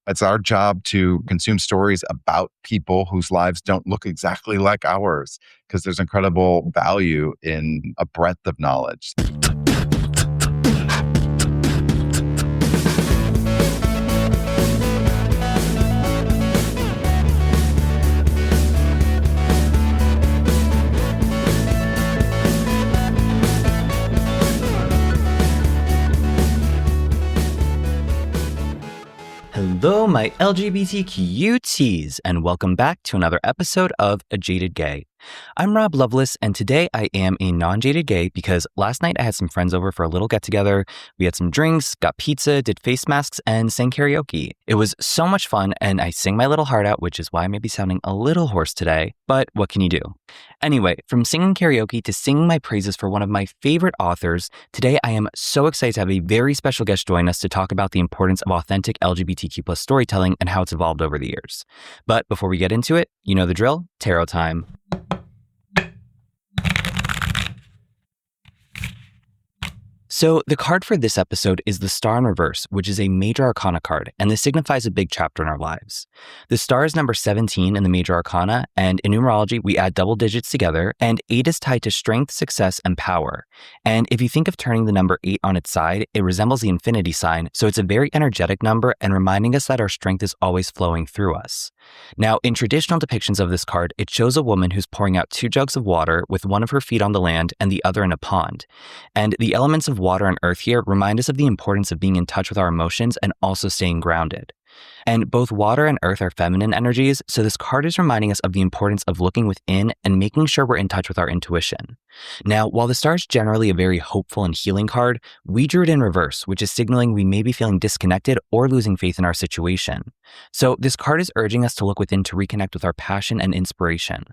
It's our job to consume stories about people whose lives don't look exactly like ours, because there's incredible value in a breadth of knowledge. Hello, my LGBTQTs, and welcome back to another episode of A Jaded Gay. I'm Rob Lovelace, and today I am a non-jaded gay because last night I had some friends over for a little get-together. We had some drinks, got pizza, did face masks, and sang karaoke. It was so much fun, and I sing my little heart out, which is why I may be sounding a little hoarse today, but what can you do? Anyway, from singing karaoke to singing my praises for one of my favorite authors, today I am so excited to have a very special guest join us to talk about the importance of authentic LGBTQ+ storytelling and how it's evolved over the years. But before we get into it, you know the drill, tarot time. So the card for this episode is the Star in Reverse, which is a Major Arcana card, and this signifies a big chapter in our lives. The Star is number 17 in the Major Arcana, and in numerology, we add double digits together, and 8 is tied to strength, success, and power. And if you think of turning the number 8 on its side, it resembles the infinity sign, so it's a very energetic number and reminding us that our strength is always flowing through us. Now, in traditional depictions of this card, it shows a woman who's pouring out 2 jugs of water with one of her feet on the land and the other in a pond. And the elements of water and earth here remind us of the importance of being in touch with our emotions and also staying grounded. And both water and earth are feminine energies, so this card is reminding us of the importance of looking within and making sure we're in touch with our intuition. Now, while the Star is generally a very hopeful and healing card, we drew it in reverse, which is signaling we may be feeling disconnected or losing faith in our situation. So this card is urging us to look within to reconnect with our passion and inspiration.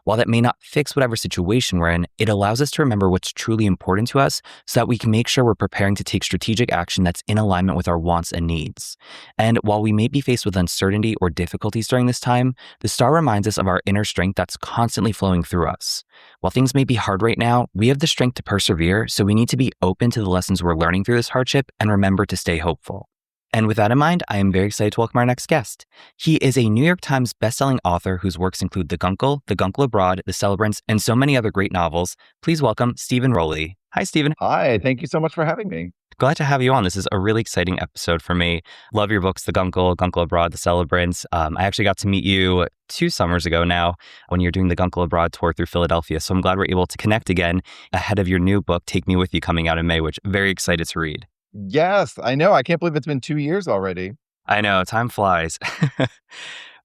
While that may not fix whatever situation we're in, it allows us to remember what's truly important to us so that we can make sure we're preparing to take strategic action that's in alignment with our wants and needs. And while we may be faced with uncertainty or difficulties during this time, the Star reminds us of our inner strength that's constantly flowing through us. While things may be hard right now, we have the strength to persevere, so we need to be open to the lessons we're learning through this hardship and remember to stay hopeful. And with that in mind, I am very excited to welcome our next guest. He is a New York Times bestselling author whose works include The Guncle, The Guncle Abroad, The Celebrants, and so many other great novels. Please welcome Stephen Rowley. Hi, Stephen. Hi, thank you so much for having me. Glad to have you on. This is a really exciting episode for me. Love your books, The Guncle, Guncle Abroad, The Celebrants. I actually got to meet you 2 summers ago now when you're doing the Guncle Abroad tour through Philadelphia. So I'm glad we're able to connect again ahead of your new book, Take Me With You, coming out in May, which I'm very excited to read. Yes, I know. I can't believe it's been 2 years already. I know, time flies.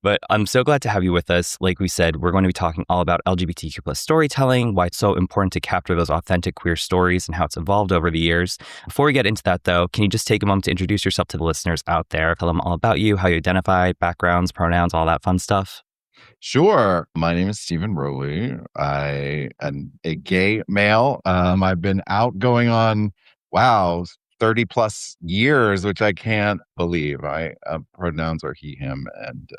But I'm so glad to have you with us. Like we said, we're going to be talking all about LGBTQ+ storytelling, why it's so important to capture those authentic queer stories and how it's evolved over the years. Before we get into that, though, can you just take a moment to introduce yourself to the listeners out there? Tell them all about you, how you identify, backgrounds, pronouns, all that fun stuff. Sure. My name is Stephen Rowley. I am a gay male. I've been out going on, 30 plus years, which I can't believe. I pronouns are he, him, and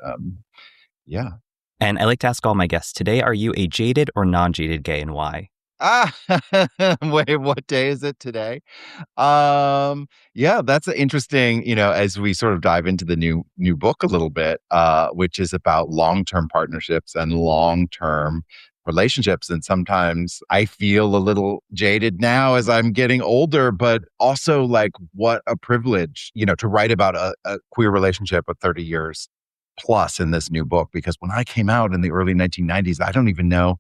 yeah. And I like to ask all my guests today, are you a jaded or non-jaded gay, and why? Wait, what day is it today? Yeah, that's interesting, as we sort of dive into the new book a little bit, which is about long-term partnerships and long-term relationships. And sometimes I feel a little jaded now as I'm getting older, but also like what a privilege, to write about a queer relationship of 30 years plus in this new book. Because when I came out in the early 1990s, I don't even know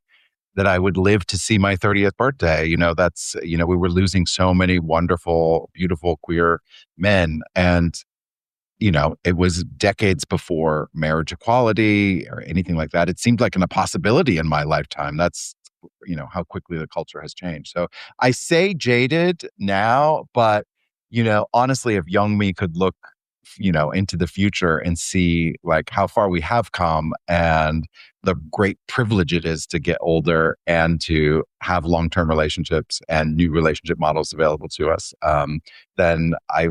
that I would live to see my 30th birthday. We were losing so many wonderful, beautiful queer men. And it was decades before marriage equality or anything like that. It seemed like an impossibility in my lifetime. That's, how quickly the culture has changed. So I say jaded now, but, honestly, if young me could look, into the future and see like how far we have come and the great privilege it is to get older and to have long-term relationships and new relationship models available to us, then I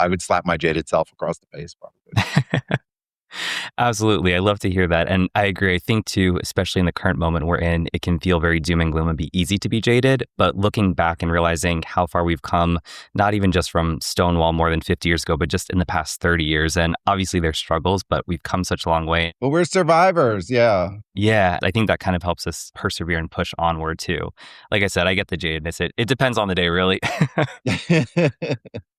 would slap my jaded self across the face probably. Absolutely. I love to hear that. And I agree. I think, too, especially in the current moment we're in, it can feel very doom and gloom and be easy to be jaded. But looking back and realizing how far we've come, not even just from Stonewall more than 50 years ago, but just in the past 30 years. And obviously there's struggles, but we've come such a long way. Well, we're survivors. Yeah. Yeah, I think that kind of helps us persevere and push onward, too. Like I said, I get the jadedness. It depends on the day, really.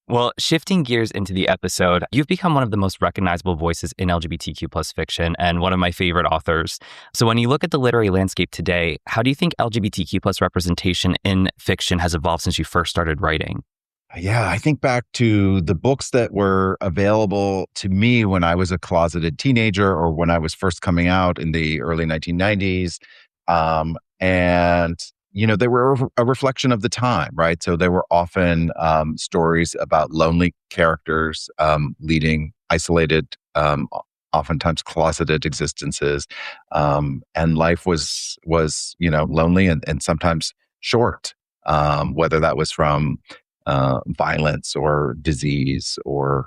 Well, shifting gears into the episode, you've become one of the most recognizable voices in LGBTQ plus fiction and one of my favorite authors. So when you look at the literary landscape today, how do you think LGBTQ plus representation in fiction has evolved since you first started writing? Yeah, I think back to the books that were available to me when I was a closeted teenager or when I was first coming out in the early 1990s. And, they were a reflection of the time, right? So there were often stories about lonely characters leading isolated, oftentimes closeted existences. And life was lonely and sometimes short, whether that was from violence or disease or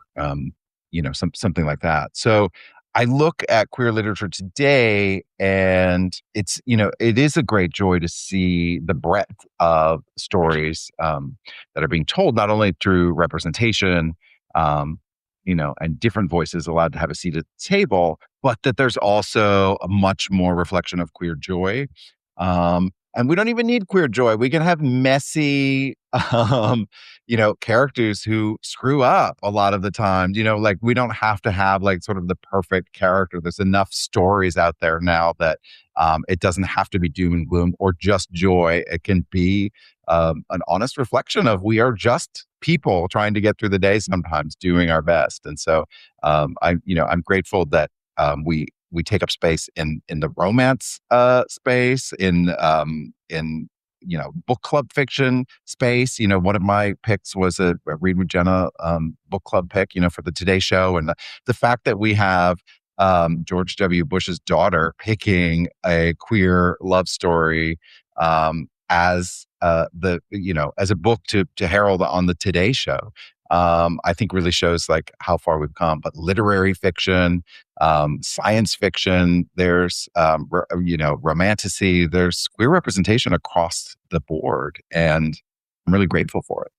something like that. So I look at queer literature today, and it is a great joy to see the breadth of stories that are being told, not only through representation, and different voices allowed to have a seat at the table, but that there's also a much more reflection of queer joy. And we don't even need queer joy. We can have messy, characters who screw up a lot of the time. Like we don't have to have like sort of the perfect character. There's enough stories out there now that it doesn't have to be doom and gloom or just joy. It can be an honest reflection of we are just people trying to get through the day sometimes, doing our best. And so I'm grateful that we take up space in the romance space, in book club fiction space. One of my picks was a Read with Jenna book club pick, for the Today Show, and the fact that we have George W. Bush's daughter picking a queer love story as as a book to herald on the Today Show. I think really shows like how far we've come. But literary fiction, science fiction, there's romantasy, there's queer representation across the board, and I'm really grateful for it.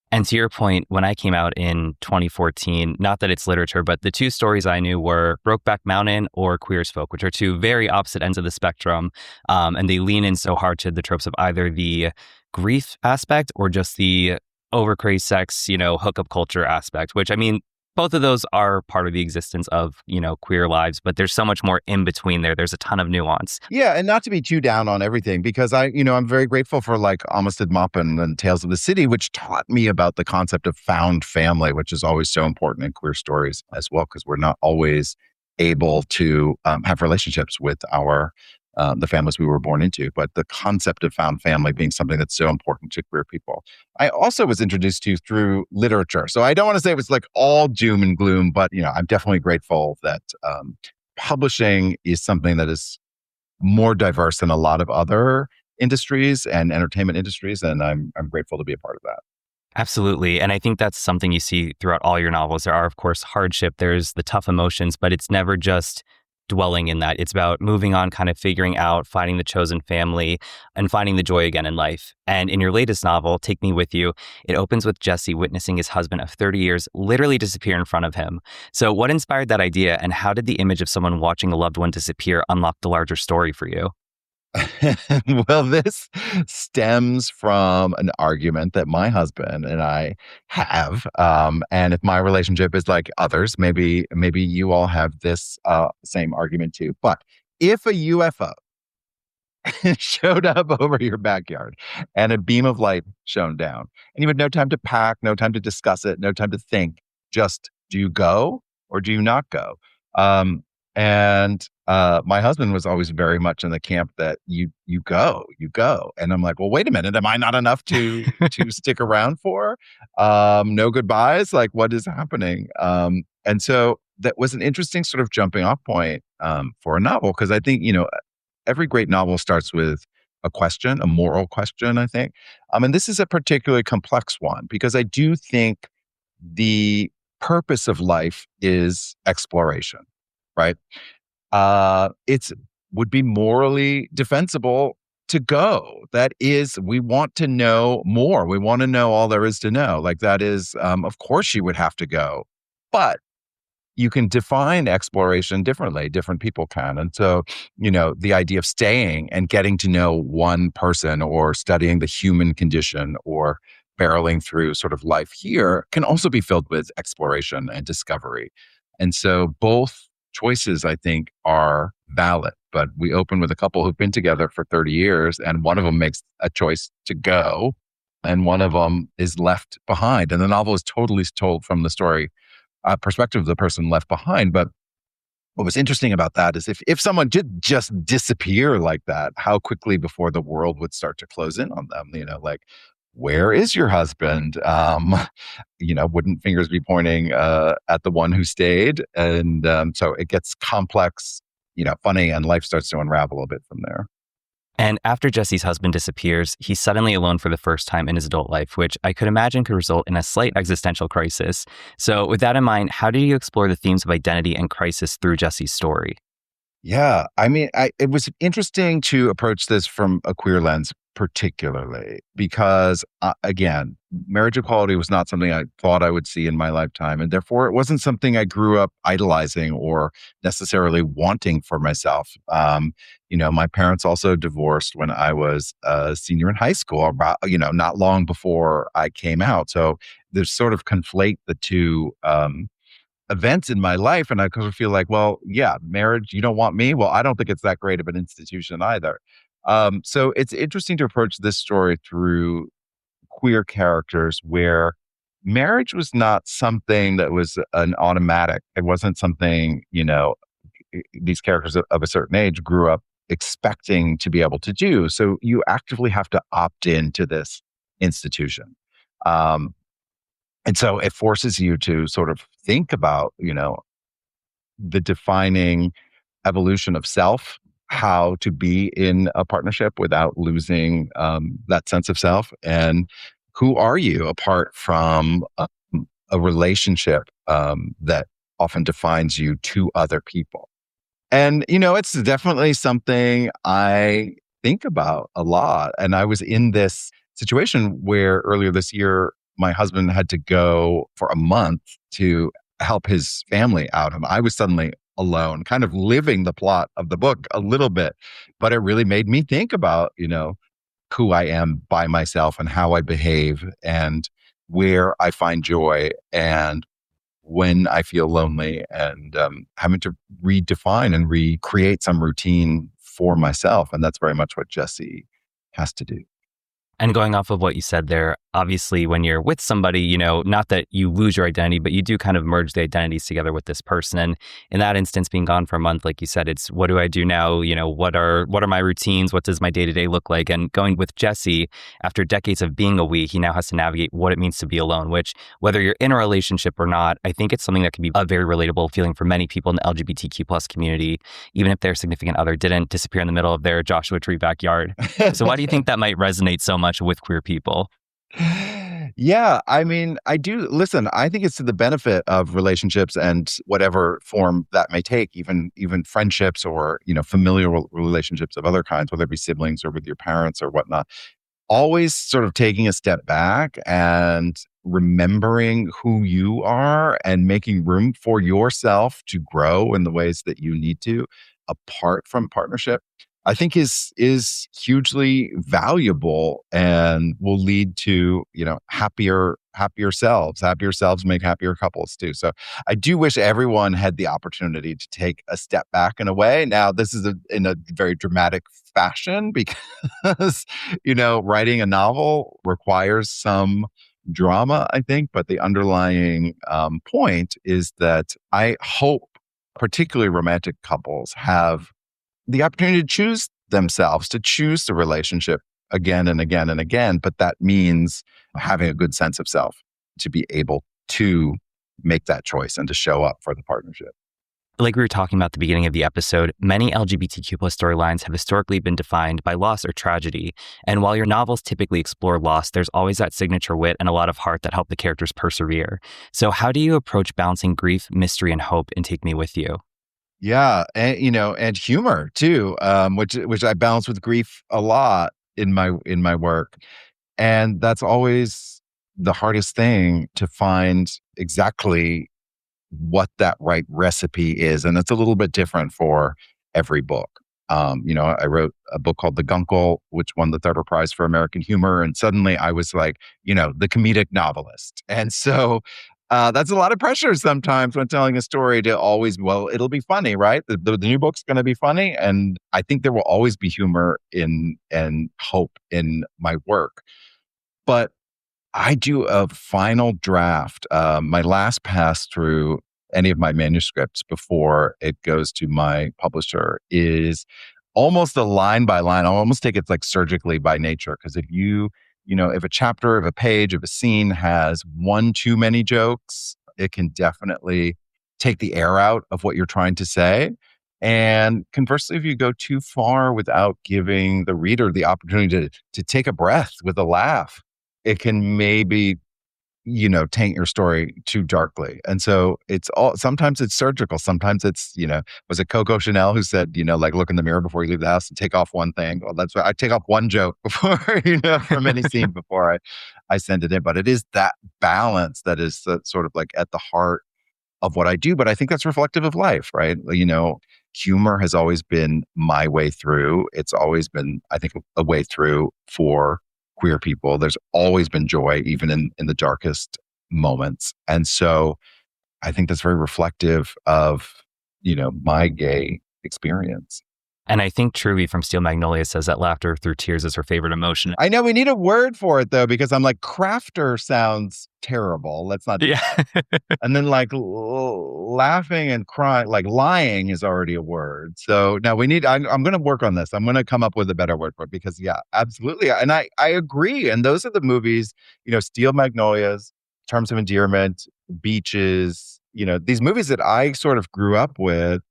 And to your point, when I came out in 2014, not that it's literature, but the two stories I knew were Brokeback Mountain or Queer as Folk, which are two very opposite ends of the spectrum. And they lean in so hard to the tropes of either the grief aspect or just the overcrazy sex, hookup culture aspect, which I mean, both of those are part of the existence of, queer lives, but there's so much more in between there. There's a ton of nuance. Yeah, and not to be too down on everything, because I'm very grateful for like Amistad Maupin and Tales of the City, which taught me about the concept of found family, which is always so important in queer stories as well, because we're not always able to have relationships with the families we were born into, but the concept of found family being something that's so important to queer people. I also was introduced to through literature. So I don't want to say it was like all doom and gloom, but I'm definitely grateful that publishing is something that is more diverse than a lot of other industries and entertainment industries, and I'm grateful to be a part of that. Absolutely. And I think that's something you see throughout all your novels. There are, of course, hardship, there's the tough emotions, but it's never just dwelling in that. It's about moving on, kind of figuring out, finding the chosen family, and finding the joy again in life. And in your latest novel, Take Me With You, it opens with Jesse witnessing his husband of 30 years literally disappear in front of him. So what inspired that idea, and how did the image of someone watching a loved one disappear unlock the larger story for you? Well, this stems from an argument that my husband and I have. And if my relationship is like others, maybe you all have this same argument too. But if a UFO showed up over your backyard and a beam of light shone down, and you had no time to pack, no time to discuss it, no time to think, just do you go or do you not go? And my husband was always very much in the camp that you go. And I'm like, well, wait a minute, am I not enough to stick around for? No goodbyes? Like, what is happening? And so that was an interesting sort of jumping off point for a novel, because I think, every great novel starts with a question, a moral question, I think. And this is a particularly complex one, because I do think the purpose of life is exploration. right? It's would be morally defensible to go. That is, we want to know more. We want to know all there is to know. Like that is, of course, she would have to go, but you can define exploration differently. Different people can. And so, the idea of staying and getting to know one person or studying the human condition or barreling through sort of life here can also be filled with exploration and discovery. And so both choices, I think, are valid. But we open with a couple who've been together for 30 years, and one of them makes a choice to go, and one of them is left behind. And the novel is totally told from the story perspective of the person left behind. But what was interesting about that is if someone did just disappear like that, how quickly before the world would start to close in on them, like, where is your husband? Wouldn't fingers be pointing at the one who stayed? And so it gets complex, funny, and life starts to unravel a bit from there. And after Jesse's husband disappears, he's suddenly alone for the first time in his adult life, which I could imagine could result in a slight existential crisis. So with that in mind, how do you explore the themes of identity and crisis through Jesse's story? Yeah, I mean, it was interesting to approach this from a queer lens, particularly because, again, marriage equality was not something I thought I would see in my lifetime. And therefore, it wasn't something I grew up idolizing or necessarily wanting for myself. My parents also divorced when I was a senior in high school, about, not long before I came out. So there's sort of conflate the two events in my life. And I kind of feel like, well, yeah, marriage, you don't want me? Well, I don't think it's that great of an institution either. So it's interesting to approach this story through queer characters where marriage was not something that was an automatic. It wasn't something, these characters of a certain age grew up expecting to be able to do. So you actively have to opt into this institution. And so it forces you to sort of think about, the defining evolution of self, how to be in a partnership without losing that sense of self. And who are you apart from a relationship that often defines you to other people? And, it's definitely something I think about a lot. And I was in this situation where earlier this year, my husband had to go for a month to help his family out. And I was suddenly alone, kind of living the plot of the book a little bit. But it really made me think about, who I am by myself and how I behave and where I find joy and when I feel lonely, and having to redefine and recreate some routine for myself. And that's very much what Jesse has to do. And going off of what you said there, obviously, when you're with somebody, not that you lose your identity, but you do kind of merge the identities together with this person. And in that instance, being gone for a month, like you said, it's what do I do now? What are my routines? What does my day-to-day look like? And going with Jesse, after decades of being a we, he now has to navigate what it means to be alone, which whether you're in a relationship or not, I think it's something that can be a very relatable feeling for many people in the LGBTQ plus community, even if their significant other didn't disappear in the middle of their Joshua Tree backyard. So why do you think that might resonate so much with queer people? Yeah, I mean, I do. Listen, I think it's to the benefit of relationships and whatever form that may take, even friendships or, familial relationships of other kinds, whether it be siblings or with your parents or whatnot. Always sort of taking a step back and remembering who you are and making room for yourself to grow in the ways that you need to apart from partnership, I think is hugely valuable and will lead to, happier selves. Happier selves make happier couples too. So I do wish everyone had the opportunity to take a step back in a way. Now, this is in a very dramatic fashion because, writing a novel requires some drama, I think, but the underlying point is that I hope particularly romantic couples have the opportunity to choose themselves, to choose the relationship again and again and again. But that means having a good sense of self to be able to make that choice and to show up for the partnership. Like we were talking about at the beginning of the episode, many LGBTQ plus storylines have historically been defined by loss or tragedy. And while your novels typically explore loss, there's always that signature wit and a lot of heart that help the characters persevere. So how do you approach balancing grief, mystery, and hope in Take Me With You? Yeah, and and humor too, which I balance with grief a lot in my work. And that's always the hardest thing to find exactly what that right recipe is. And it's a little bit different for every book. I wrote a book called The Guncle, which won the Thurber Prize for American Humor. And suddenly I was like, the comedic novelist. And so that's a lot of pressure sometimes when telling a story to always, well, it'll be funny, right? The new book's going to be funny. And I think there will always be humor in and hope in my work. But I do a final draft, my last pass through any of my manuscripts before it goes to my publisher is almost a line by line. I'll almost take it like surgically by nature. Because if a chapter of a page of a scene has one too many jokes, it can definitely take the air out of what you're trying to say. And conversely, if you go too far without giving the reader the opportunity to take a breath with a laugh, it can maybe taint your story too darkly. And so sometimes it's surgical, sometimes it's was it Coco Chanel who said like look in the mirror before you leave the house and take off one thing. Well, that's why I take off one joke before from any scene before I send it in. But it is that balance that is sort of like at the heart of what I do. But I think that's reflective of life, right? Humor has always been my way through. It's always been, I think, a way through for queer people. There's always been joy, even in the darkest moments. And so I think that's very reflective of, my gay experience. And I think Trudy from Steel Magnolia says that laughter through tears is her favorite emotion. I know we need a word for it though, because I'm like, crafter sounds terrible. Let's not do Yeah. that. And then like laughing and crying, like lying is already a word. So now I'm going to work on this. I'm going to come up with a better word for it because yeah, absolutely. And I agree. And those are the movies, Steel Magnolias, Terms of Endearment, Beaches, these movies that I sort of grew up with.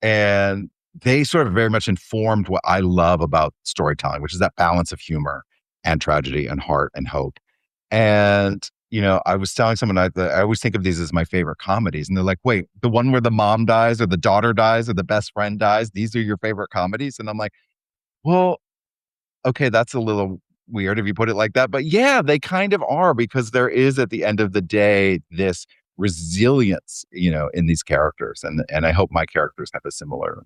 And they sort of very much informed what I love about storytelling, which is that balance of humor and tragedy and heart and hope. And, I was telling someone I always think of these as my favorite comedies. And they're like, wait, the one where the mom dies or the daughter dies or the best friend dies, these are your favorite comedies? And I'm like, well, okay, that's a little weird if you put it like that. But yeah, they kind of are because there is at the end of the day this resilience, in these characters. And I hope my characters have a similar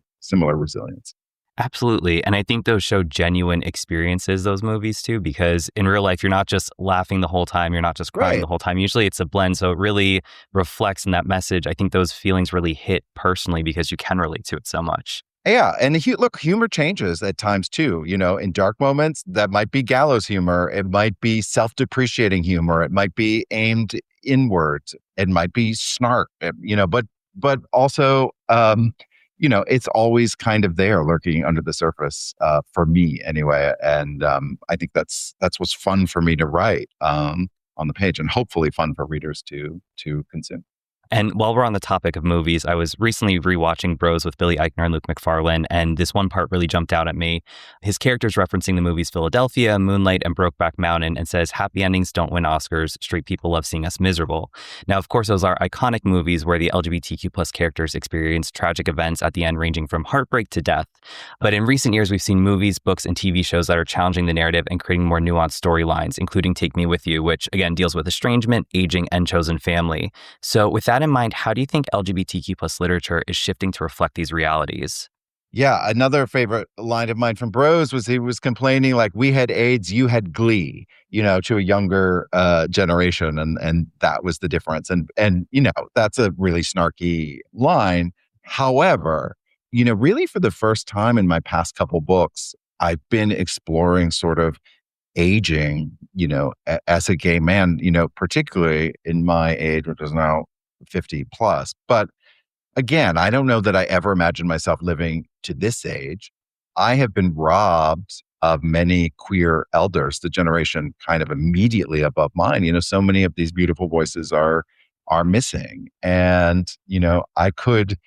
resilience. Absolutely. And I think those show genuine experiences, those movies too, because in real life, you're not just laughing the whole time. You're not just crying Right. the whole time. Usually it's a blend. So it really reflects in that message. I think those feelings really hit personally because you can relate to it so much. Yeah, and look, humor changes at times too. In dark moments, that might be gallows humor. It might be self-depreciating humor. It might be aimed inward. It might be snark. But also, it's always kind of there, lurking under the surface for me anyway. And I think that's what's fun for me to write on the page, and hopefully fun for readers to consume. And while we're on the topic of movies, I was recently rewatching Bros with Billy Eichner and Luke McFarlane, and this one part really jumped out at me. His character's referencing the movies Philadelphia, Moonlight, and Brokeback Mountain, and says, "Happy endings don't win Oscars. Straight people love seeing us miserable." Now, of course, those are iconic movies where the LGBTQ plus characters experience tragic events at the end, ranging from heartbreak to death. But in recent years, we've seen movies, books, and TV shows that are challenging the narrative and creating more nuanced storylines, including Take Me With You, which again deals with estrangement, aging, and chosen family. So with that in mind, how do you think LGBTQ plus literature is shifting to reflect these realities? Yeah, another favorite line of mine from Bros was he was complaining like we had AIDS, you had Glee, to a younger generation, and that was the difference. And that's a really snarky line. However, really for the first time in my past couple books, I've been exploring sort of aging, as a gay man, particularly in my age, which is now 50 plus. But again, I don't know that I ever imagined myself living to this age. I have been robbed of many queer elders, the generation kind of immediately above mine. So many of these beautiful voices are missing. And, I could,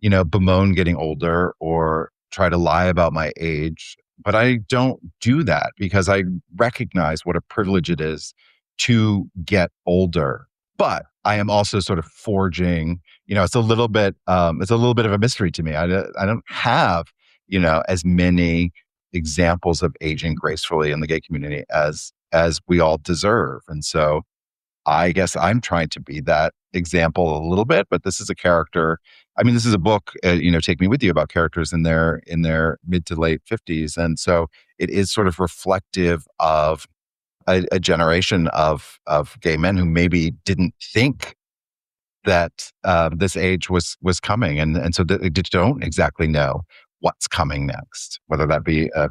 bemoan getting older or try to lie about my age, but I don't do that because I recognize what a privilege it is to get older. But I am also sort of forging, it's a little bit, it's a little bit of a mystery to me. I don't have, as many examples of aging gracefully in the gay community as we all deserve. And so I guess I'm trying to be that example a little bit, but this is a character. I mean, this is a book, Take Me With You, about characters in their mid to late 50s. And so it is sort of reflective of a generation of gay men who maybe didn't think that this age was coming, and so they don't exactly know what's coming next, whether that be a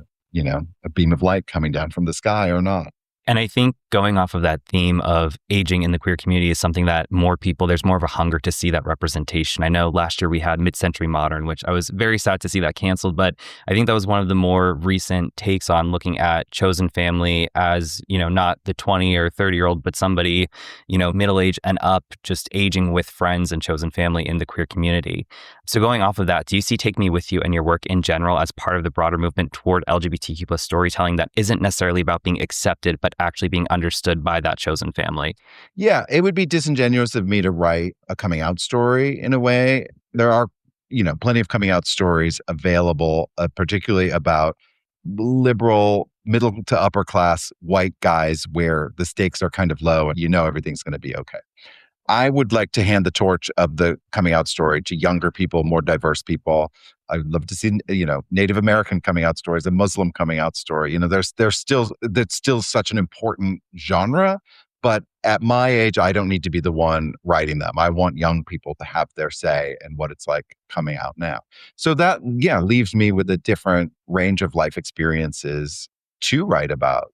beam of light coming down from the sky or not. And I think going off of that theme of aging in the queer community is something that there's more of a hunger to see that representation. I know last year we had Mid-Century Modern, which I was very sad to see that canceled, but I think that was one of the more recent takes on looking at chosen family as, not the 20 or 30-year-old, but somebody, middle-aged and up, just aging with friends and chosen family in the queer community. So going off of that, do you see Take Me With You and your work in general as part of the broader movement toward LGBTQ plus storytelling that isn't necessarily about being accepted, but actually being understood by that chosen family? Yeah, it would be disingenuous of me to write a coming out story in a way. There are, plenty of coming out stories available, particularly about liberal, middle to upper class white guys where the stakes are kind of low and everything's going to be okay. I would like to hand the torch of the coming out story to younger people, more diverse people. I would love to see, Native American coming out stories, a Muslim coming out story. That's still such an important genre. But at my age, I don't need to be the one writing them. I want young people to have their say in what it's like coming out now. So that, leaves me with a different range of life experiences to write about.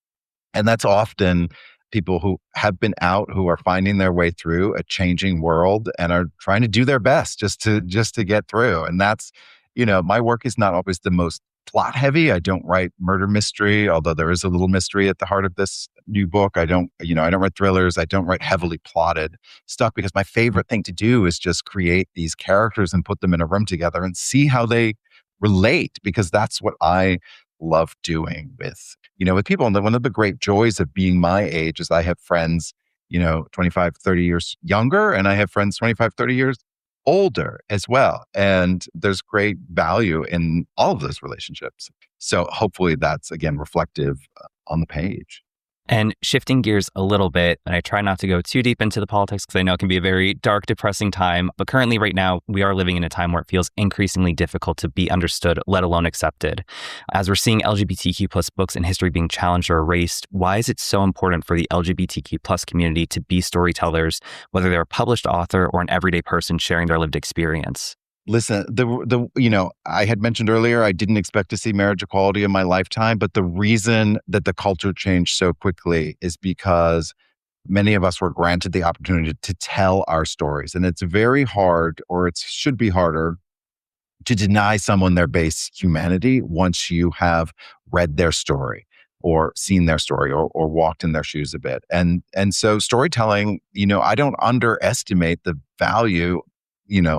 And that's often people who have been out, who are finding their way through a changing world and are trying to do their best just to get through. And that's, my work is not always the most plot heavy. I don't write murder mystery, although there is a little mystery at the heart of this new book. I don't write thrillers. I don't write heavily plotted stuff, because my favorite thing to do is just create these characters and put them in a room together and see how they relate, because that's what I love doing with people. And one of the great joys of being my age is I have friends, 25, 30 years younger, and I have friends 25, 30 years older as well. And there's great value in all of those relationships. So hopefully that's, again, reflective on the page. And shifting gears a little bit, and I try not to go too deep into the politics because I know it can be a very dark, depressing time. But currently, right now, we are living in a time where it feels increasingly difficult to be understood, let alone accepted. As we're seeing LGBTQ plus books in history being challenged or erased, why is it so important for the LGBTQ plus community to be storytellers, whether they're a published author or an everyday person sharing their lived experience? Listen, I had mentioned earlier, I didn't expect to see marriage equality in my lifetime, but the reason that the culture changed so quickly is because many of us were granted the opportunity to tell our stories. And it's very hard, or it should be harder, to deny someone their base humanity once you have read their story or seen their story or walked in their shoes a bit. And so storytelling, I don't underestimate the value,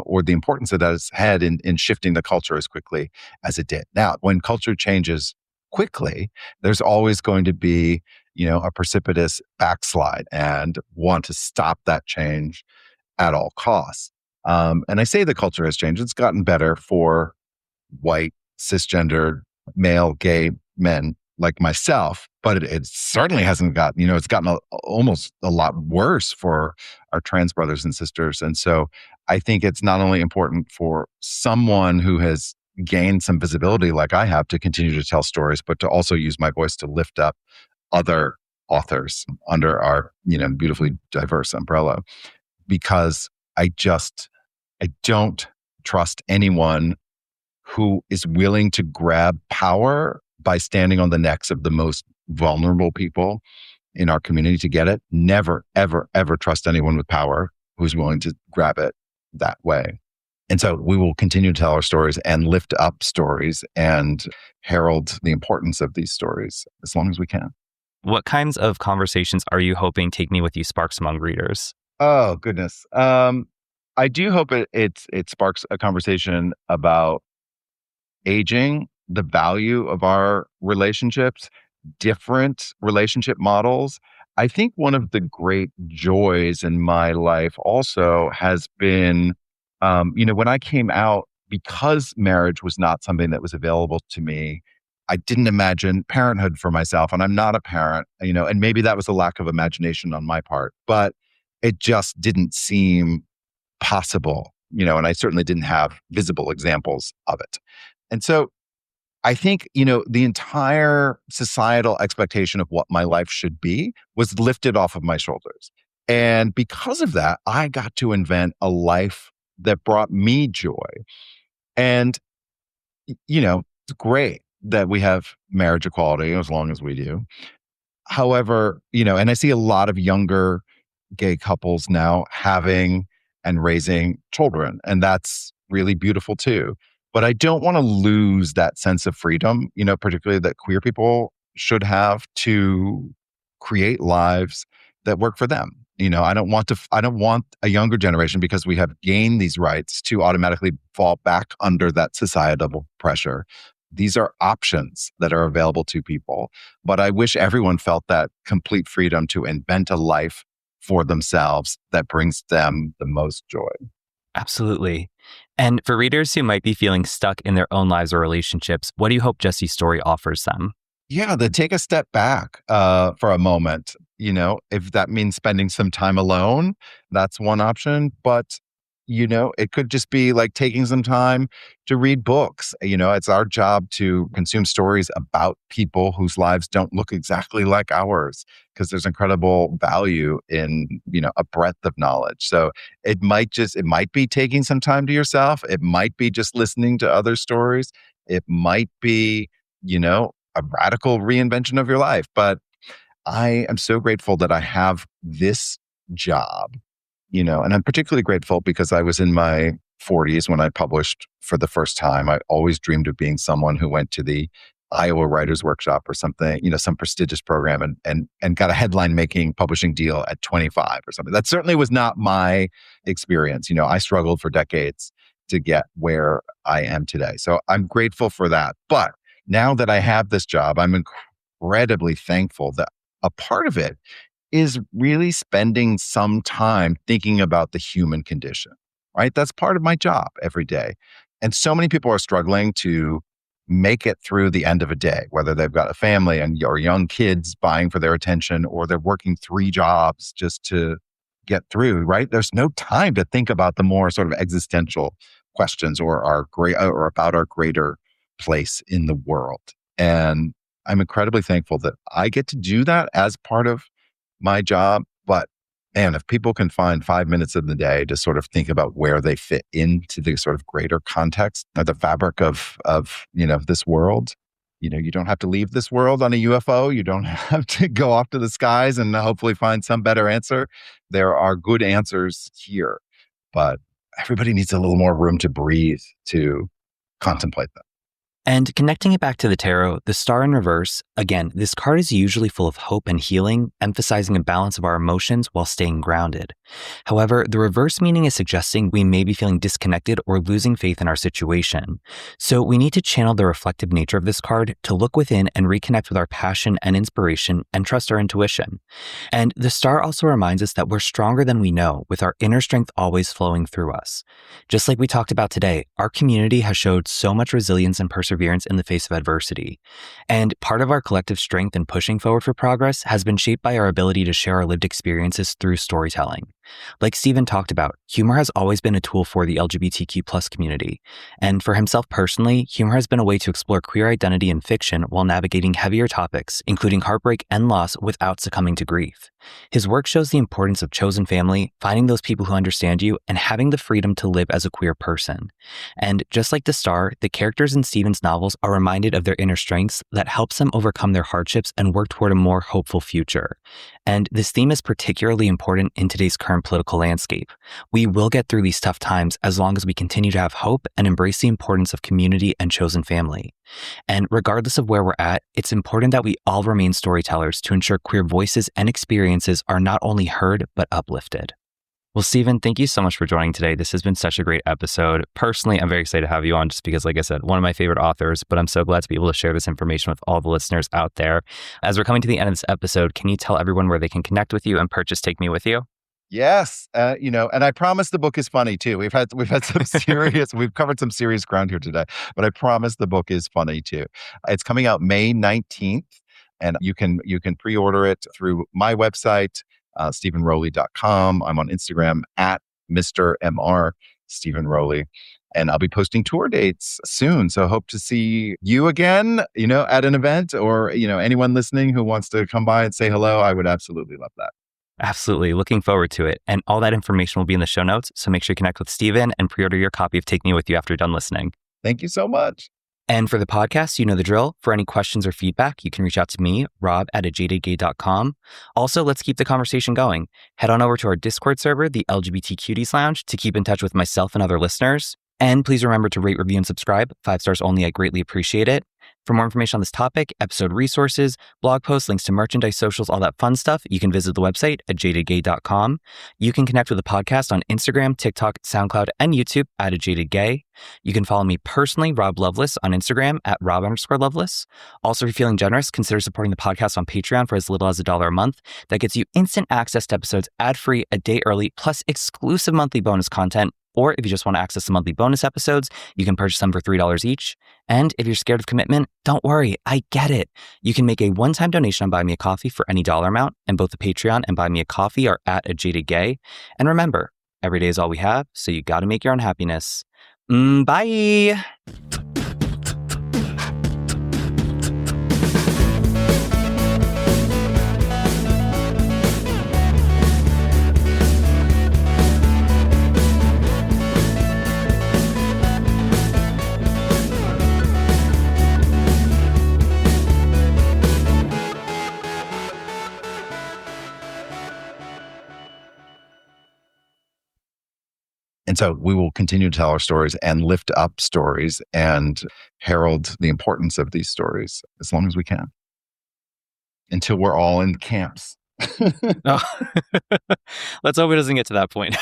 or the importance that has had in shifting the culture as quickly as it did. Now, when culture changes quickly, there's always going to be, a precipitous backslide and want to stop that change at all costs. And I say the culture has changed. It's gotten better for white, cisgendered, male, gay men like myself, but it certainly hasn't gotten, it's gotten almost a lot worse for our trans brothers and sisters. And so I think it's not only important for someone who has gained some visibility like I have to continue to tell stories, but to also use my voice to lift up other authors under our, beautifully diverse umbrella, because I don't trust anyone who is willing to grab power by standing on the necks of the most vulnerable people in our community to get it. Never, ever, ever trust anyone with power who's willing to grab it that way. And so we will continue to tell our stories and lift up stories and herald the importance of these stories as long as we can. What kinds of conversations are you hoping Take Me With You sparks among readers? Oh, goodness. I do hope it sparks a conversation about aging, the value of our relationships, different relationship models, I think one of the great joys in my life also has been, when I came out, because marriage was not something that was available to me, I didn't imagine parenthood for myself. And I'm not a parent, and maybe that was a lack of imagination on my part, but it just didn't seem possible, and I certainly didn't have visible examples of it. And so I think, the entire societal expectation of what my life should be was lifted off of my shoulders. And because of that, I got to invent a life that brought me joy. And, it's great that we have marriage equality as long as we do. However, and I see a lot of younger gay couples now having and raising children, and that's really beautiful too. But I don't want to lose that sense of freedom, particularly that queer people should have to create lives that work for them. I don't want a younger generation, because we have gained these rights, to automatically fall back under that societal pressure. These are options that are available to people. But I wish everyone felt that complete freedom to invent a life for themselves that brings them the most joy. Absolutely. And for readers who might be feeling stuck in their own lives or relationships, what do you hope Jesse's story offers them? Yeah, to take a step back for a moment. If that means spending some time alone, that's one option. But it could just be like taking some time to read books. It's our job to consume stories about people whose lives don't look exactly like ours, because there's incredible value in, a breadth of knowledge. So it might be taking some time to yourself. It might be just listening to other stories. It might be, a radical reinvention of your life. But I am so grateful that I have this job, and I'm particularly grateful because I was in my 40s when I published for the first time. I always dreamed of being someone who went to the Iowa Writers Workshop or something, some prestigious program, and got a headline making publishing deal at 25 or something. That certainly was not my experience. I struggled for decades to get where I am today. So I'm grateful for that. But now that I have this job, I'm incredibly thankful that a part of it is really spending some time thinking about the human condition, right? That's part of my job every day. And so many people are struggling to make it through the end of a day, whether they've got a family or young kids vying for their attention, or they're working 3 jobs just to get through, right? There's no time to think about the more sort of existential questions or about our greater place in the world. And I'm incredibly thankful that I get to do that as part of my job. But man, if people can find 5 minutes in the day to sort of think about where they fit into the sort of greater context or the fabric of this world, you don't have to leave this world on a UFO. You don't have to go off to the skies and hopefully find some better answer. There are good answers here, but everybody needs a little more room to breathe, to contemplate them. And connecting it back to the tarot, the star in reverse, again, this card is usually full of hope and healing, emphasizing a balance of our emotions while staying grounded. However, the reverse meaning is suggesting we may be feeling disconnected or losing faith in our situation. So we need to channel the reflective nature of this card to look within and reconnect with our passion and inspiration and trust our intuition. And the star also reminds us that we're stronger than we know, with our inner strength always flowing through us. Just like we talked about today, our community has showed so much resilience and perseverance in the face of adversity. And part of our collective strength in pushing forward for progress has been shaped by our ability to share our lived experiences through storytelling. Like Stephen talked about, humor has always been a tool for the LGBTQ plus community. And for himself personally, humor has been a way to explore queer identity in fiction while navigating heavier topics, including heartbreak and loss, without succumbing to grief. His work shows the importance of chosen family, finding those people who understand you, and having the freedom to live as a queer person. And just like the star, the characters in Stephen's novels are reminded of their inner strengths that helps them overcome their hardships and work toward a more hopeful future. And this theme is particularly important in today's current political landscape. We will get through these tough times as long as we continue to have hope and embrace the importance of community and chosen family. And regardless of where we're at, it's important that we all remain storytellers to ensure queer voices and experiences are not only heard, but uplifted. Well, Stephen, thank you so much for joining today. This has been such a great episode. Personally, I'm very excited to have you on just because, like I said, one of my favorite authors, but I'm so glad to be able to share this information with all the listeners out there. As we're coming to the end of this episode, can you tell everyone where they can connect with you and purchase Take Me With You? Yes, and I promise the book is funny too. We've had some we've covered some serious ground here today, but I promise the book is funny too. It's coming out May 19th, and you can pre-order it through my website, stephenrowley.com. I'm on Instagram at Mr. MR Stephen Rowley. And I'll be posting tour dates soon. So hope to see you again, at an event, or, anyone listening who wants to come by and say hello. I would absolutely love that. Absolutely. Looking forward to it. And all that information will be in the show notes. So make sure you connect with Stephen and pre-order your copy of Take Me With You after you're done listening. Thank you so much. And for the podcast, you know the drill. For any questions or feedback, you can reach out to me, rob@ajadedgay.com. Also, let's keep the conversation going. Head on over to our Discord server, the LGBTQs Lounge, to keep in touch with myself and other listeners. And please remember to rate, review, and subscribe. 5 stars only. I greatly appreciate it. For more information on this topic, episode resources, blog posts, links to merchandise, socials, all that fun stuff, you can visit the website at jadedgay.com. You can connect with the podcast on Instagram, TikTok, SoundCloud, and YouTube at @ajadedgay. You can follow me personally, Rob Loveless, on Instagram at Rob_Loveless. Also, if you're feeling generous, consider supporting the podcast on Patreon for as little as $1 a month. That gets you instant access to episodes ad-free, a day early, plus exclusive monthly bonus content. Or if you just want to access the monthly bonus episodes, you can purchase them for $3 each. And if you're scared of commitment, don't worry, I get it. You can make a one-time donation on Buy Me a Coffee for any dollar amount, and both the Patreon and Buy Me a Coffee are at @ajadedgay. And remember, every day is all we have, so you got to make your own happiness. Bye! And so we will continue to tell our stories and lift up stories and herald the importance of these stories as long as we can, until we're all in camps. Oh. Let's hope it doesn't get to that point.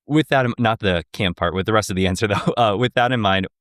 With that, not the camp part, with the rest of the answer though, with that in mind,